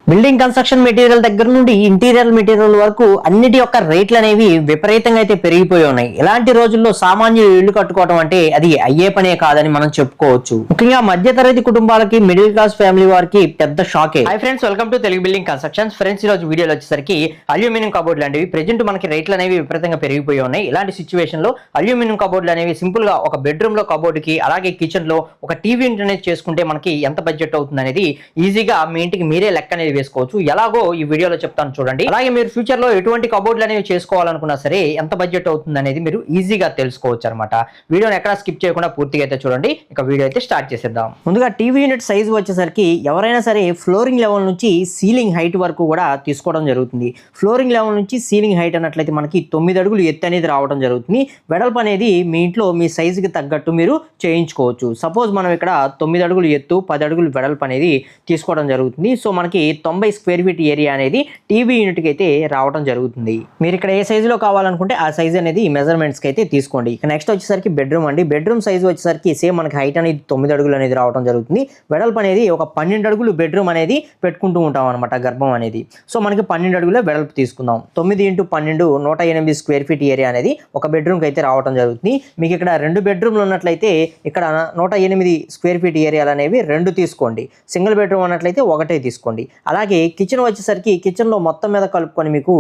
Building construction material దగ్గర నుండి interior material వరకు అన్నిటి యొక్క రేట్లు అనేవి విపరీతంగా అయితే పెరిగిపోయి ఉన్నాయి. ఇలాంటి రోజుల్లో సామాన్యులు ఇల్లు కట్టుకోవడం అంటే అది అయ్యే పనే కాదని మనం చెప్పుకోవచ్చు. ముఖ్యంగా మధ్యతరగతి కుటుంబాలకి, మిడిల్ క్లాస్ ఫ్యామిలీ వారికి పెద్ద షాకే. Hi friends, welcome to Telugu building constructions. Friends, ఈ రోజు వీడియోలో వచ్చేసరికి అల్యూమినియం కబోర్డ్లు అనేవి ప్రెజెంట్ మనకి రేట్లు అనేవి విపరీతంగా పెరిగిపోయి ఉన్నాయి. ఇలాంటి సిచ్యువేషన్ లో అల్యూమినియం కబోర్డ్లు అనేవి సింపుల్ గా ఒక బెడ్రూమ్ లో కబోర్డ్ కి, అలాగే కిచెన్ లో ఒక టీవీ ఇంటర్నెట్ చేసుకుంటే మనకి ఎంత బడ్జెట్ అవుతుంది అనేది ఈజీగా మీ ఇంటికి మీరే లెక్క అనేది వేసుకోవచ్చు. ఎలాగో ఈ వీడియోలో చెప్తాను చూడండి. అలాగే మీరు ఫ్యూచర్ లో ఎటువంటి కబోర్డ్లు అనేవి చేసుకోవాలనుకున్నా సరే ఎంత బడ్జెట్ అవుతుంది అనేది మీరు ఈజీగా తెలుసుకోవచ్చు అనమాట. వీడియోని ఎక్కడ స్కిప్ చేయకుండా పూర్తిగా అయితే చూడండి. ఇక వీడియో అయితే స్టార్ట్ చేసేద్దాం. ముందుగా టీవీ యూనిట్ సైజు వచ్చేసరికి ఎవరైనా సరే ఫ్లోరింగ్ లెవెల్ నుంచి సీలింగ్ హైట్ వరకు కూడా తీసుకోవడం జరుగుతుంది. ఫ్లోరింగ్ లెవెల్ నుంచి సీలింగ్ హైట్ అన్నట్లయితే మనకి 9 అడుగులు ఎత్తు అనేది రావడం జరుగుతుంది. వెడల్పు అనేది మీ ఇంట్లో మీ సైజుకి తగ్గట్టు మీరు చేయించుకోవచ్చు. సపోజ్ మనం ఇక్కడ 9 అడుగులు ఎత్తు, 10 అడుగులు వెడల్పు అనేది తీసుకోవడం జరుగుతుంది. సో మనకి 90 స్క్వేర్ ఫీట్ ఏరియా అనేది టీవీ యూనిట్కి అయితే రావడం జరుగుతుంది. మీరు ఇక్కడ ఏ సైజులో కావాలనుకుంటే ఆ సైజ్ అనేది మెజర్మెంట్స్కి అయితే తీసుకోండి. ఇక నెక్స్ట్ వచ్చేసరికి బెడ్రూమ్ అండి. బెడ్రూమ్ సైజు వచ్చేసరికి సేమ్ మనకి హైట్ అనేది 9 అడుగులు అనేది రావడం జరుగుతుంది. వెడల్పు అనేది ఒక 12 అడుగులు బెడ్రూమ్ అనేది పెట్టుకుంటూ ఉంటాం అనమాట, గర్భం అనేది. సో మనకి 12 అడుగులే వెడల్పు తీసుకుందాం. 9 × 12 108 స్క్వేర్ ఫీట్ ఏరియా అనేది ఒక బెడ్రూమ్కి అయితే రావడం జరుగుతుంది. మీకు ఇక్కడ 2 బెడ్రూమ్లు ఉన్నట్లయితే ఇక్కడ 108 స్క్వేర్ ఫీట్ ఏరియాలు అనేవి 2 తీసుకోండి. సింగిల్ బెడ్రూమ్ అన్నట్లయితే 1 తీసుకోండి. అలాగే కిచెన్ వచ్చేసరికి కిచెన్లో మొత్తం మీద కలుపుకొని మీకు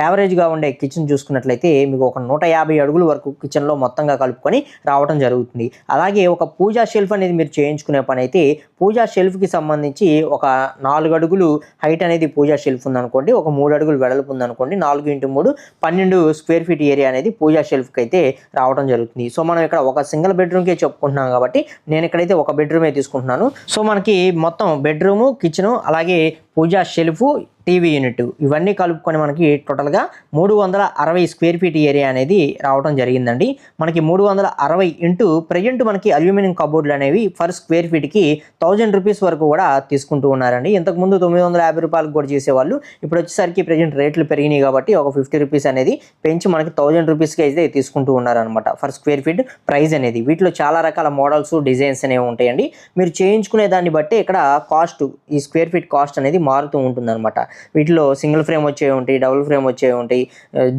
యావరేజ్గా ఉండే కిచెన్ చూసుకున్నట్లయితే మీకు ఒక 150 అడుగుల వరకు కిచెన్లో మొత్తంగా కలుపుకొని రావడం జరుగుతుంది. అలాగే ఒక పూజా షెల్ఫ్ అనేది మీరు చేయించుకునే పని అయితే పూజా షెల్ఫ్కి సంబంధించి ఒక 4 అడుగులు హైట్ అనేది పూజా షెల్ఫ్ ఉందనుకోండి, ఒక 3 అడుగులు వెడల్పు ఉందనుకోండి, 4 × 3 12 స్క్వేర్ ఫీట్ ఏరియా అనేది పూజా షెల్ఫ్కి అయితే రావడం జరుగుతుంది. సో మనం ఇక్కడ ఒక సింగిల్ బెడ్రూమ్కే చెప్పుకుంటున్నాం కాబట్టి నేను ఇక్కడైతే ఒక బెడ్రూమే తీసుకుంటున్నాను. సో మనకి మొత్తం బెడ్రూము, కిచెను, అలాగే పూజా షెల్ఫ్, టీవీ యూనిట్ ఇవన్నీ కలుపుకొని మనకి టోటల్గా 360 స్క్వేర్ ఫీట్ ఏరియా అనేది రావడం జరిగిందండి. మనకి 360 ఇంటూ ప్రజెంట్ మనకి అల్యూమినియం కబోర్డ్లు అనేవి ఫర్ స్క్వేర్ ఫీట్కి 1000 రూపీస్ వరకు కూడా తీసుకుంటూ ఉన్నారండి. ఇంతకుముందు 950 రూపాయలకు కూడా చేసేవాళ్ళు. ఇప్పుడు వచ్చేసరికి ప్రజెంట్ రేట్లు పెరిగినాయి కాబట్టి ఒక 50 రూపీస్ అనేది పెంచి మనకి 1000 రూపీస్కి అయితే తీసుకుంటూ ఉన్నారనమాట ఫర్ స్క్వేర్ ఫీట్ ప్రైస్ అనేది. వీటిలో చాలా రకాల మోడల్స్, డిజైన్స్ అనేవి ఉంటాయండి. మీరు చేయించుకునే దాన్ని బట్టి ఇక్కడ కాస్ట్, ఈ స్క్వేర్ ఫీట్ కాస్ట్ అనేది మారుతూ ఉంటుందన్నమాట. వీటిలో సింగిల్ ఫ్రేమ్ వచ్చేవి ఉంటాయి, డబుల్ ఫ్రేమ్ వచ్చేవి ఉంటాయి,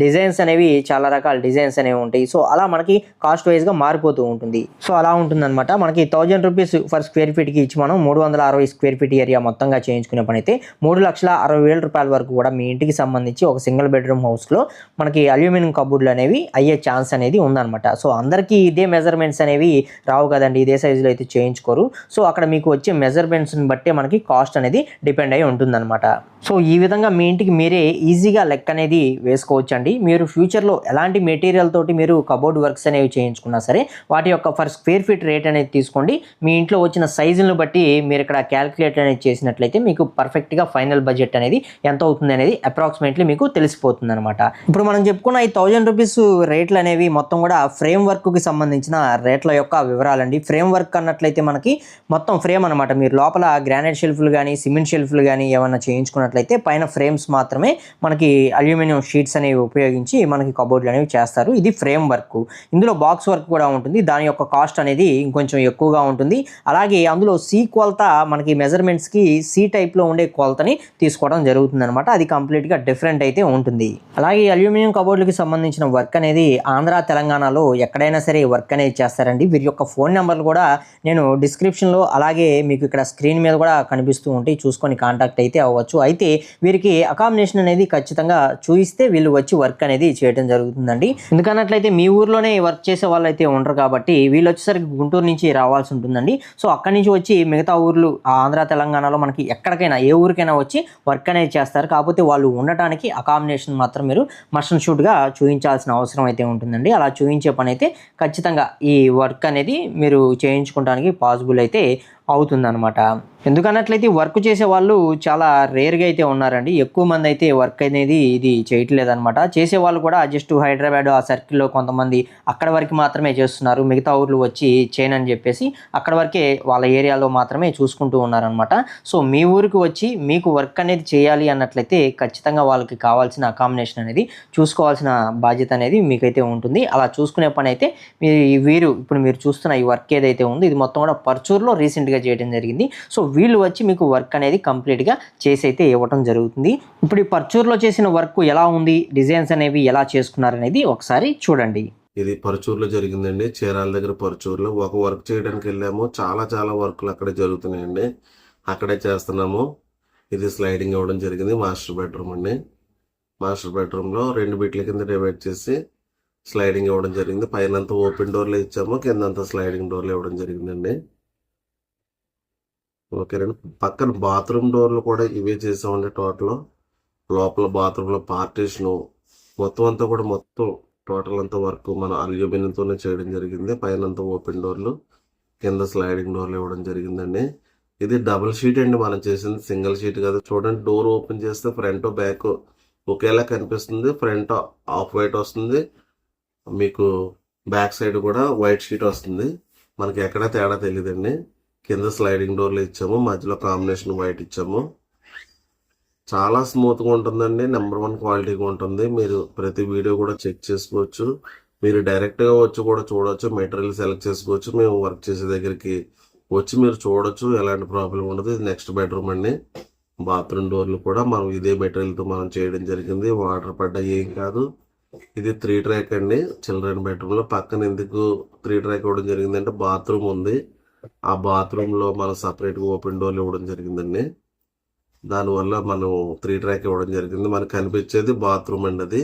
డిజైన్స్ అనేవి చాలా రకాల డిజైన్స్ అనేవి ఉంటాయి. సో అలా మనకి కాస్ట్ వైజ్గా మారిపోతూ ఉంటుంది. సో అలా ఉంటుందన్నమాట. మనకి 1000 రూపీస్ ఫర్ స్క్వేర్ ఫీట్కి ఇచ్చి మనం 360 స్క్వేర్ ఫీట్ ఏరియా మొత్తంగా చేయించుకునే పని అయితే 3,60,000 రూపాయల వరకు కూడా మీ ఇంటికి సంబంధించి ఒక సింగిల్ బెడ్రూమ్ హౌస్లో మనకి అల్యూమినియం కబోర్డ్లు అనేవి అయ్యే ఛాన్స్ అనేది ఉందన్నమాట. సో అందరికీ ఇదే మెజర్మెంట్స్ అనేవి రావు కదండి, ఇదే సైజులో అయితే చేయించుకోరు. సో అక్కడ మీకు వచ్చే మెజర్మెంట్స్ని బట్టే మనకి కాస్ట్ అనేది డిపెండ్ అయి ఉంటుందన్నమాట. సో ఈ విధంగా మీ ఇంటికి మీరే ఈజీగా లెక్క అనేది వేసుకోవచ్చు అండి. మీరు ఫ్యూచర్లో ఎలాంటి మెటీరియల్ తోటి మీరు కబోర్డ్ వర్క్స్ అనేవి చేయించుకున్నా సరే వాటి యొక్క ఫర్ స్క్వేర్ ఫీట్ రేట్ అనేది తీసుకోండి. మీ ఇంట్లో వచ్చిన సైజులను బట్టి మీరు ఇక్కడ క్యాలిక్యులేట్ అనేది చేసినట్లయితే మీకు పర్ఫెక్ట్గా ఫైనల్ బడ్జెట్ అనేది ఎంత అవుతుంది అనేది అప్రాక్సిమేట్లీ మీకు తెలిసిపోతుంది అనమాట. ఇప్పుడు మనం చెప్పుకున్న ఈ 1000 రూపీస్ రేట్లు అనేవి మొత్తం కూడా ఫ్రేమ్ వర్క్కి సంబంధించిన రేట్ల యొక్క వివరాలండి. ఫ్రేమ్ వర్క్ అన్నట్లయితే మనకి మొత్తం ఫ్రేమ్ అనమాట. మీరు లోపల గ్రానైట్ షెల్ఫ్లు కానీ, సిమెంట్ షెల్ఫ్లు కానీ ఏమైనా చేయించుకున్నట్లయితే పైన ఫ్రేమ్స్ మాత్రమే మనకి అల్యూమినియం షీట్స్ అనేవి ఉపయోగించి మనకి కబోర్డ్లు అనేవి చేస్తారు. ఇది ఫ్రేమ్ వర్క్. ఇందులో బాక్స్ వర్క్ కూడా ఉంటుంది. దాని యొక్క కాస్ట్ అనేది ఇంకొంచెం ఎక్కువగా ఉంటుంది. అలాగే అందులో సి కొలత మనకి మెజర్మెంట్స్కి సి టైప్లో ఉండే కొలతని తీసుకోవడం జరుగుతుంది అనమాట. అది కంప్లీట్గా డిఫరెంట్ అయితే ఉంటుంది. అలాగే అల్యూమినియం కబోర్డ్లకి సంబంధించిన వర్క్ అనేది ఆంధ్ర, తెలంగాణలో ఎక్కడైనా సరే వర్క్ అనేది చేస్తారండి. వీరి యొక్క ఫోన్ నెంబర్లు కూడా నేను డిస్క్రిప్షన్లో అలాగే మీకు ఇక్కడ స్క్రీన్ మీద కూడా కనిపిస్తూ ఉంటాయి, చూసుకొని కాంటాక్ట్ అయితే అవ్వచ్చు. అయితే వీరికి అకామిడేషన్ అనేది ఖచ్చితంగా చూయిస్తే వీళ్ళు వచ్చి వర్క్ అనేది చేయడం జరుగుతుందండి. ఎందుకన్నట్లయితే మీ ఊర్లోనే వర్క్ చేసే వాళ్ళు అయితే ఉండరు కాబట్టి వీళ్ళు వచ్చేసరికి గుంటూరు నుంచి రావాల్సి ఉంటుందండి. సో అక్కడి నుంచి వచ్చి మిగతా ఊర్లు ఆంధ్ర, తెలంగాణలో మనకి ఎక్కడికైనా ఏ ఊరికైనా వచ్చి వర్క్ అనేది చేస్తారు. కాకపోతే వాళ్ళు ఉండటానికి అకామిడేషన్ మాత్రం మీరు మస్ట్ అండ్ షుడ్గా చూపించాల్సిన అవసరం అయితే ఉంటుందండి. అలా చూపించే పని అయితే ఖచ్చితంగా ఈ వర్క్ అనేది మీరు చేయించుకోవడానికి పాసిబుల్ అయితే అవుతుందన్నమాట. ఎందుకన్నట్లయితే వర్క్ చేసే వాళ్ళు చాలా రేర్గా అయితే ఉన్నారండి. ఎక్కువ మంది అయితే వర్క్ అనేది ఇది చేయట్లేదన్నమాట. చేసే వాళ్ళు కూడా జస్ట్ హైదరాబాద్ ఆ సర్కిల్లో కొంతమంది అక్కడ వరకు మాత్రమే చేస్తున్నారు. మిగతా ఊర్లు వచ్చి చేయనని చెప్పేసి అక్కడ వరకే వాళ్ళ ఏరియాలో మాత్రమే చూసుకుంటూ ఉన్నారనమాట. సో మీ ఊరికి వచ్చి మీకు వర్క్ అనేది చేయాలి అన్నట్లయితే ఖచ్చితంగా వాళ్ళకి కావాల్సిన అకామిడేషన్ అనేది చూసుకోవాల్సిన బాధ్యత అనేది మీకైతే ఉంటుంది. అలా చూసుకునే పని అయితే వీరు ఇప్పుడు మీరు చూస్తున్న ఈ వర్క్ ఏదైతే ఉందో ఇది మొత్తం కూడా పర్చూర్లో రీసెంట్గా చేయడం జరిగింది. సో వీళ్ళు వచ్చి మీకు వర్క్ అనేది కంప్లీట్గా చేసి అయితే ఇవ్వటం జరుగుతుంది. ఇప్పుడు ఈ పర్చూర్లో చేసిన వర్క్ ఎలా ఉంది, డిజైన్స్ అనేవి ఎలా చేసుకున్నారనేది ఒకసారి చూడండి. ఇది పరుచూరులో జరిగిందండి. చీరాల దగ్గర పరుచూరులో ఒక వర్క్ చేయడానికి వెళ్ళాము. చాలా వర్క్లు అక్కడే జరుగుతున్నాయండి. అక్కడే చేస్తున్నాము. ఇది స్లైడింగ్ ఇవ్వడం జరిగింది. మాస్టర్ బెడ్రూమ్ అండి. మాస్టర్ బెడ్రూమ్లో 2 బిట్ల కింద డివైడ్ చేసి స్లైడింగ్ ఇవ్వడం జరిగింది. పైనంతా ఓపెన్ డోర్లు ఇచ్చాము, కిందంతా స్లైడింగ్ డోర్లు ఇవ్వడం జరిగిందండి. ఓకేనండి. పక్కన బాత్రూమ్ డోర్లు కూడా ఇవే చేసామండి. టోటల్ లోపల బాత్రూంలో పార్టీషను మొత్తం టోటల్ అంతా వర్క్ మన అల్యూమినియంతోనే చేయడం జరిగింది. పైనంతా ఓపెన్ డోర్లు, కింద స్లైడింగ్ డోర్లు ఇవ్వడం జరిగిందండి. ఇది డబుల్ షీట్ అండి మనం చేసింది, సింగిల్ షీట్ కాదు. చూడండి, డోర్ ఓపెన్ చేస్తే ఫ్రంట్ బ్యాక్ ఒకేలా కనిపిస్తుంది. ఫ్రంట్ ఆఫ్ వైట్ వస్తుంది, మీకు బ్యాక్ సైడ్ కూడా వైట్ షీట్ వస్తుంది. మనకి ఎక్కడ తేడా తెలియదండి. కింద స్లైడింగ్ డోర్లు ఇచ్చాము, మధ్యలో కాంబినేషన్ వైట్ ఇచ్చాము. చాలా స్మూత్గా ఉంటుందండి. నెంబర్ 1 క్వాలిటీగా ఉంటుంది. మీరు ప్రతి వీడియో కూడా చెక్ చేసుకోవచ్చు. మీరు డైరెక్ట్గా వచ్చి కూడా చూడవచ్చు. మెటీరియల్ సెలెక్ట్ చేసుకోవచ్చు. మేము వర్క్ చేసే దగ్గరికి వచ్చి మీరు చూడొచ్చు. ఎలాంటి ప్రాబ్లం ఉండదు. ఇది నెక్స్ట్ బెడ్రూమ్ అండి. బాత్రూమ్ డోర్లు కూడా మనం ఇదే మెటీరియల్తో మనం చేయడం జరిగింది. వాటర్ పడ్డా ఏం కాదు. ఇది 3 ట్రాక్ అండి. చిల్డ్రన్ బెడ్రూమ్లో పక్కన ఎందుకు 3 ట్రాక్ ఇవ్వడం జరిగిందంటే బాత్రూమ్ ఉంది. ఆ బాత్రూంలో మనం సపరేట్గా ఓపెన్ డోర్లు ఇవ్వడం జరిగిందండి. దానివల్ల మనం 3 ట్రాక్ ఇవ్వడం జరిగింది. మనకు కనిపించేది బాత్రూమ్ అండి. అది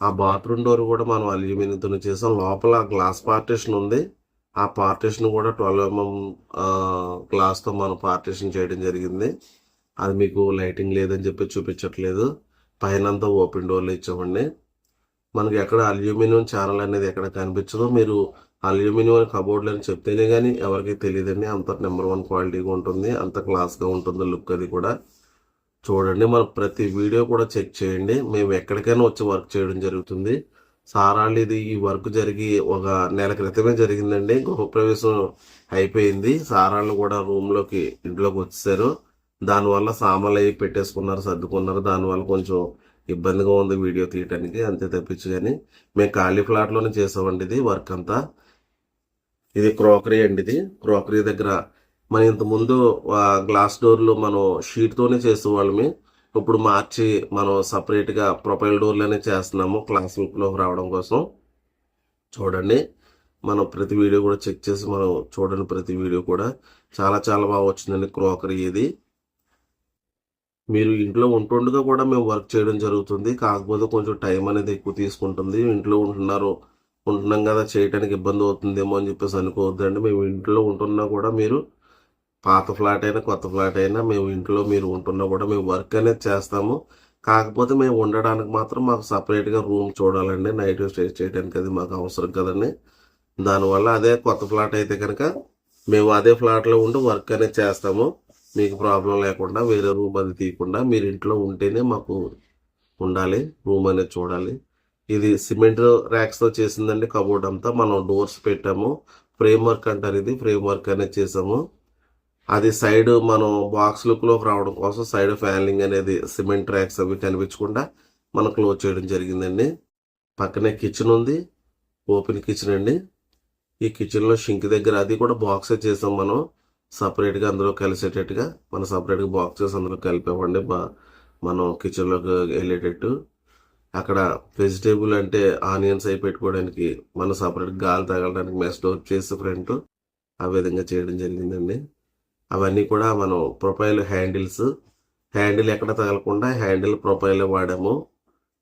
ఆ బాత్రూమ్ డోర్ కూడా మనం అల్యూమినియంతో చేసాం. లోపల గ్లాస్ పార్టీషన్ ఉంది. ఆ పార్టీషన్ కూడా 12 mm గ్లాస్తో మనం పార్టీషన్ చేయడం జరిగింది. అది మీకు లైటింగ్ లేదని చెప్పి చూపించట్లేదు. పైనంతా ఓపెన్ డోర్లు ఇచ్చామండి. మనకి ఎక్కడ అల్యూమినియం ఛానల్ అనేది ఎక్కడ కనిపించదు. మీరు అల్యూమినియం కబోర్డ్లు అని చెప్తేనే కానీ ఎవరికి తెలియదండి. అంత నెంబర్ 1 క్వాలిటీగా ఉంటుంది. అంత క్లాస్గా ఉంటుంది లుక్. అది కూడా చూడండి. మనం ప్రతి వీడియో కూడా చెక్ చేయండి. మేము ఎక్కడికైనా వచ్చి వర్క్ చేయడం జరుగుతుంది. సారాళ్ళు ఇది ఈ వర్క్ జరిగి ఒక నెల క్రితమే జరిగిందండి. గృహప్రవేశం అయిపోయింది. సారాళ్ళు కూడా ఇంట్లోకి వచ్చేసారు. దానివల్ల సామాన్లు అవి పెట్టేసుకున్నారు, సర్దుకున్నారు. దానివల్ల కొంచెం ఇబ్బందిగా ఉంది వీడియో తీయటానికి, అంతే తప్పించి. కానీ మేము ఖాళీ ఫ్లాట్లోనే చేసామండి ఇది వర్క్ అంతా. ఇది క్రోకరీ అండి. ఇది క్రోకరీ దగ్గర మనం ఇంతకుముందు గ్లాస్ డోర్లు మనం షీట్తోనే చేసేవాళ్ళమి. ఇప్పుడు మార్చి మనం సపరేట్గా ప్రొఫైల్ డోర్లనే చేస్తున్నాము క్లాస్ లుక్లోకి రావడం కోసం. చూడండి, మనం ప్రతి వీడియో కూడా చెక్ చేసి మనం చూడండి. ప్రతి వీడియో కూడా చాలా బాగా వచ్చిందండి క్రోకరీ. ఇది మీరు ఇంట్లో ఉంటుండగా కూడా మేము వర్క్ చేయడం జరుగుతుంది. కాకపోతే కొంచెం టైం అనేది ఎక్కువ తీసుకుంటుంది. ఇంట్లో ఉంటున్నాం కదా, చేయడానికి ఇబ్బంది అవుతుందేమో అని చెప్పేసి అనుకోవద్దండి. మేము ఇంట్లో ఉంటున్నా కూడా మీరు పాత ఫ్లాట్ అయినా కొత్త ఫ్లాట్ అయినా మేము ఇంట్లో మీరు ఉంటున్నా కూడా మేము వర్క్ అనేది చేస్తాము. కాకపోతే మేము ఉండడానికి మాత్రం మాకు సపరేట్గా రూమ్ చూడాలండి. నైట్ స్టే చేయడానికి అది మాకు అవసరం కదండి. దానివల్ల అదే కొత్త ఫ్లాట్ అయితే కనుక మేము అదే ఫ్లాట్లో ఉండి వర్క్ అనేది చేస్తాము. మీకు ప్రాబ్లం లేకుండా వేరే రూమ్ అది తీయకుండా మీరు ఇంట్లో ఉంటేనే మాకు ఉండాలి, రూమ్ అనేది చూడాలి. ఇది సిమెంట్ ర్యాక్స్తో చేసిందండి కబోర్డ్ అంతా. మనం డోర్స్ పెట్టాము. ఫ్రేమ్ వర్క్ అంటారు, ఇది ఫ్రేమ్ వర్క్ అనేది చేసాము. అది సైడ్ మనం బాక్స్ లుక్లోకి రావడం కోసం సైడ్ ఫ్యాన్లింగ్ అనేది సిమెంట్ ర్యాక్స్ అవి కనిపించకుండా మనం క్లోజ్ చేయడం జరిగిందండి. పక్కనే కిచెన్ ఉంది, ఓపెన్ కిచెన్ అండి. ఈ కిచెన్లో షింక్ దగ్గర అది కూడా బాక్సే చేసాం మనం సపరేట్గా, అందులో కలిసేటట్టుగా మనం సపరేట్గా బాక్సెస్ అందులో కలిపామండి. మనం కిచెన్లోకి వెళ్ళేటట్టు. అక్కడ వెజిటేబుల్ అంటే ఆనియన్స్ అవి పెట్టుకోవడానికి మనం సపరేట్ గాలి తగలడానికి మెస్ డోర్ చేసి ఫ్రంట్ ఆ విధంగా చేయడం జరిగిందండి. అవన్నీ కూడా మనం ప్రొఫైల్ హ్యాండిల్ ఎక్కడ తగలకుండా హ్యాండిల్ ప్రొఫైల్ వాడాము.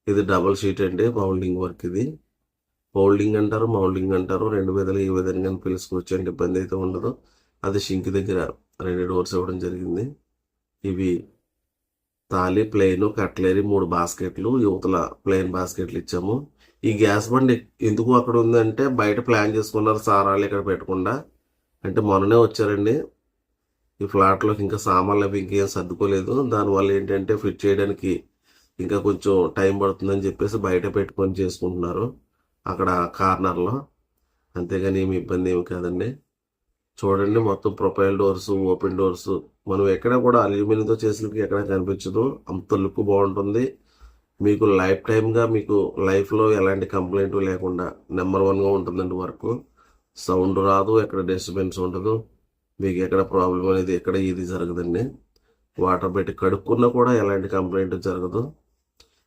ఇది డబుల్ షీట్ అండి, మౌల్డింగ్ వర్క్. ఇది మౌల్డింగ్ అంటారు 2 విధాలు ఈ విధంగా పిలుచుకోవచ్చు అండి, ఇబ్బంది అయితే ఉండదు. అది షింక్ దగ్గర 2 డోర్స్ ఇవ్వడం జరిగింది. ఇవి తాళి, ప్లెయిన్, కట్లరీ 3 బాస్కెట్లు, యువతల ప్లెయిన్ బాస్కెట్లు ఇచ్చాము. ఈ గ్యాస్ బండి ఎందుకు అక్కడ ఉందంటే బయట ప్లాన్ చేసుకున్నారు సారాలు ఇక్కడ పెట్టకుండా. అంటే మొన్ననే వచ్చారండి ఈ ఫ్లాట్లోకి, ఇంకా సామాన్లు అవి ఇంకేం సర్దుకోలేదు. దానివల్ల ఏంటంటే ఫిట్ చేయడానికి ఇంకా కొంచెం టైం పడుతుందని చెప్పేసి బయట పెట్టుకొని చేసుకుంటున్నారు అక్కడ కార్నర్లో. అంతేగాని ఏమి ఇబ్బంది ఏమి కాదండి. చూడండి, మొత్తం ప్రొఫైల్ డోర్స్, ఓపెన్ డోర్స్ మనం ఎక్కడ కూడా అల్యూమినియంతో చేసినట్టు ఎక్కడ కనిపించదు. అంత లుక్ బాగుంటుంది. మీకు లైఫ్ టైమ్గా మీకు లైఫ్లో ఎలాంటి కంప్లైంట్ లేకుండా నెంబర్ 1గా ఉంటుందండి వర్క్. సౌండ్ రాదు, ఎక్కడ డిస్టర్బెన్స్ ఉండదు. మీకు ఎక్కడ ప్రాబ్లం అనేది ఎక్కడ ఇది జరగదండి. వాటర్ పెట్టి కడుక్కున్నా కూడా ఎలాంటి కంప్లైంట్ జరగదు.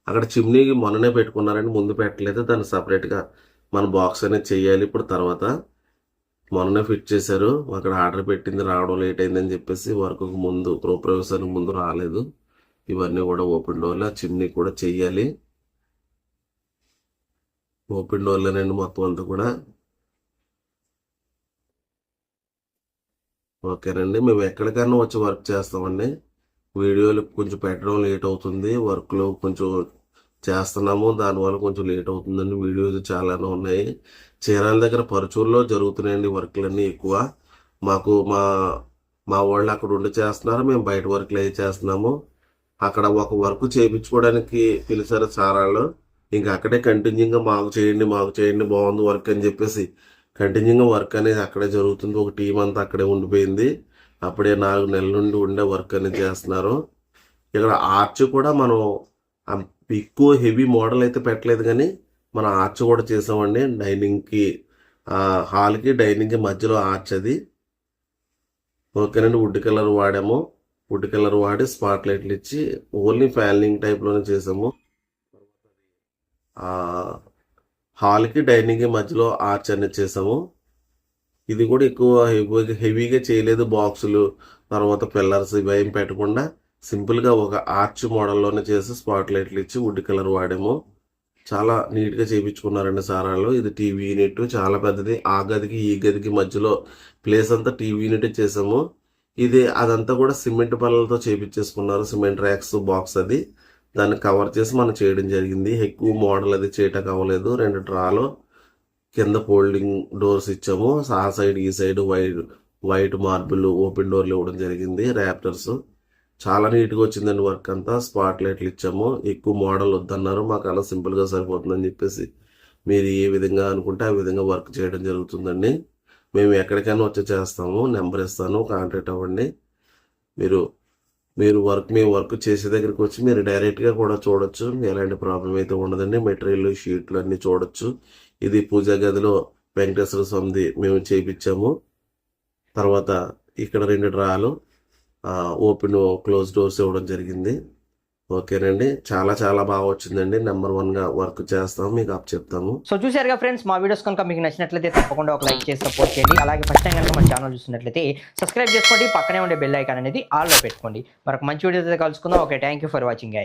అక్కడ చిమ్నీకి మొన్ననే పెట్టుకున్నారండి, ముందు పెట్టలేదు. దాన్ని సపరేట్గా మన బాక్స్ అనేది చేయాలి ఇప్పుడు. తర్వాత మొన్ననే ఫిట్ చేశారు. అక్కడ ఆర్డర్ పెట్టింది రావడం లేట్ అయిందని చెప్పేసి వర్క్కు ముందు గృహప్రవేశానికి ముందు రాలేదు. ఇవన్నీ కూడా ఓపెన్ డోర్లో చిమ్నీ కూడా చెయ్యాలి. ఓపెన్ డోర్లోనండి మొత్తం అంతా కూడా. ఓకేనండి, మేము ఎక్కడికైనా వచ్చి వర్క్ చేస్తామండి. వీడియోలు కొంచెం పెట్టడం లేట్ అవుతుంది, వర్క్లో కొంచెం చేస్తున్నాము, దానివల్ల కొంచెం లేట్ అవుతుందండి. వీడియోస్ చాలానే ఉన్నాయి. చీరాల దగ్గర పరుచూరులో జరుగుతున్నాయండి వర్క్లన్నీ ఎక్కువ. మాకు మా వాళ్ళు అక్కడ ఉండి చేస్తున్నారు, మేము బయట వర్క్లు అవి చేస్తున్నాము. అక్కడ ఒక వర్క్ చేయించుకోవడానికి పిలిచారు సారాళ్ళు. ఇంకా అక్కడే కంటిన్యూగా మాకు చేయండి బాగుంది వర్క్ అని చెప్పేసి కంటిన్యూగా వర్క్ అనేది అక్కడే జరుగుతుంది. ఒక టీం అంతా అక్కడే ఉండిపోయింది. అప్పుడే 4 నెలల నుండి ఉండే వర్క్ అనేది చేస్తున్నారు. ఇక్కడ ఆర్చ్ కూడా మనం ఎక్కువ హెవీ మోడల్ అయితే పెట్టలేదు, కానీ మనం ఆర్చ్ కూడా చేసామండి. డైనింగ్కి హాల్కి డైనింగ్కి మధ్యలో ఆర్చ్ అది. ఓకేనండి, వుడ్ కలర్ వాడాము. వుడ్ కలర్ వాడి స్పాట్ లైట్లు ఇచ్చి ఓన్లీ ఫ్యాన్లింగ్ టైప్లోనే చేసాము. హాల్కి డైనింగ్కి మధ్యలో ఆర్చ్ అనేది చేసాము. ఇది కూడా ఎక్కువ హెవీగా చేయలేదు. బాక్సులు తర్వాత పిల్లర్స్ ఇవి ఏం పెట్టకుండా సింపుల్గా ఒక ఆర్చ్ మోడల్లోనే చేసి స్పాట్ లైట్లు ఇచ్చి వుడ్ కలర్ వాడాము. చాలా నీట్గా చేయించుకున్నారండి సారాలు. ఇది టీవీ యూనిట్ చాలా పెద్దది. ఆ గదికి ఈ గదికి మధ్యలో ప్లేస్ అంతా టీవీ యూనిట్ చేసాము. అదంతా కూడా సిమెంట్ పళ్ళతో చేయించేసుకున్నారు. సిమెంట్ ర్యాక్స్ బాక్స్ అది దాన్ని కవర్ చేసి మనం చేయడం జరిగింది. ఎక్కువ మోడల్ అది చేయటం అవ్వలేదు. 2 డ్రాలు కింద ఫోల్డింగ్ డోర్స్ ఇచ్చాము. ఆ సైడ్ ఈ సైడ్ వైట్ మార్బుల్ ఓపెన్ డోర్లు ఇవ్వడం జరిగింది. ర్యాప్టర్స్ చాలా నీట్గా వచ్చిందండి వర్క్ అంతా. స్పాట్ లైట్లు ఇచ్చాము. ఎక్కువ మోడల్ వద్దన్నారు, మాకు అలా సింపుల్గా సరిపోతుందని చెప్పేసి మీరు ఏ విధంగా అనుకుంటే ఆ విధంగా వర్క్ చేయడం జరుగుతుందండి. మేము ఎక్కడికైనా వచ్చి చేస్తాము. నెంబర్ ఇస్తాను, కాంటాక్ట్ అవ్వండి. మీరు వర్క్ చేసే దగ్గరికి వచ్చి మీరు డైరెక్ట్గా కూడా చూడొచ్చు. ఎలాంటి ప్రాబ్లం అయితే ఉండదండి. మెటీరియల్ షీట్లు అన్నీ చూడొచ్చు. ఇది పూజా గదిలో వెంకటేశ్వర స్వామిది మేము చేయించాము. తర్వాత ఇక్కడ 2 డ్రాలు ఓపెన్ క్లోజ్ డోర్స్ ఇవ్వడం జరిగింది. ఓకేనండి, చాలా చాలా బాగా వచ్చిందండి. నెంబర్ 1గా వర్క్ చేస్తాము, మీకు అప్ చెప్తాము. సో చూసారుగా ఫ్రెండ్స్, మా వీడియోస్ కనుక మీకు నచ్చినట్లయితే తప్పకుండా ఒక లైక్ చేసి సపోర్ట్ చేయండి. అలాగే ఫస్ట్ టైం కనుక మన ఛానల్ చూసినట్లయితే సబ్స్క్రైబ్ చేసుకోండి. పక్కనే ఉండే బెల్ ఐకాన్ అనేది ఆల్లో పెట్టుకోండి. మరొక మంచి వీడియోతో కలుసుకుందాం. Okay, thank you for watching guys.